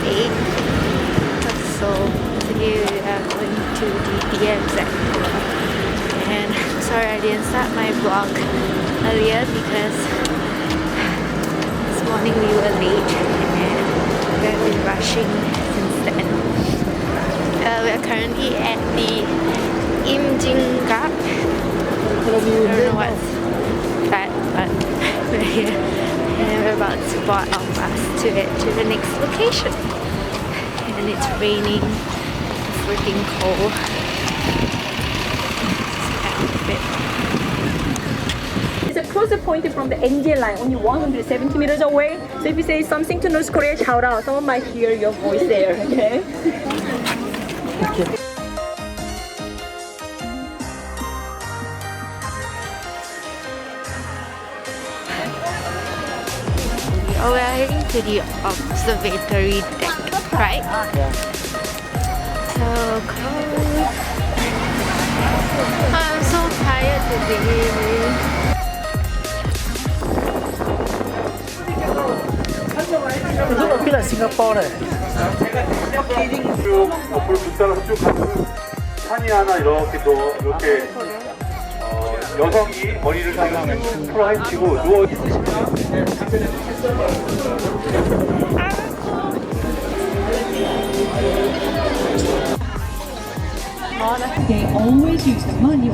8. So today we are going to the DMZ Tour. And I'm sorry I didn't start my vlog earlier because this morning we were late and we've been rushing since then. We are currently at the bibimbap. I don't know what's that, but we're here and we're about to board our bus to head to the next location. And it's raining, freaking cold. It's a closer point from the NJ line, only 170 meters away. So if you say something to North Korea, shout out. Someone might hear your voice there, okay? Oh, we are heading to the observatory deck, right? Yeah. So cold. I'm so tired today. It doesn't feel like Singapore. 쭉 옆으로 쭉 따라서 쭉 가면 산이 하나 이렇게 이렇게 여성이 머리를 지금 풀어 헤치고 누워 있으시면 They always use the money.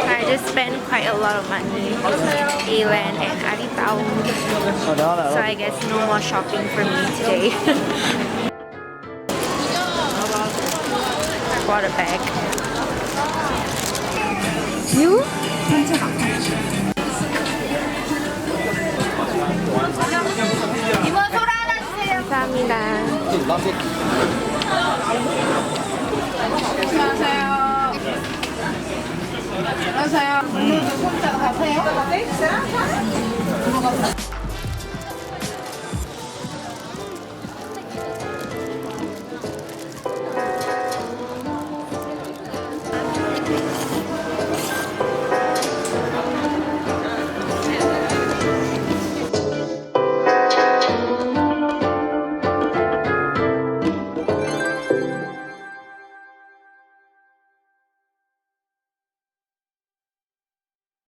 I just spent quite a lot of money A-Land and Alitown, so I guess no more shopping for me today. I bought a bag. You? 감사합니다. 안녕하세요. 안녕하세요.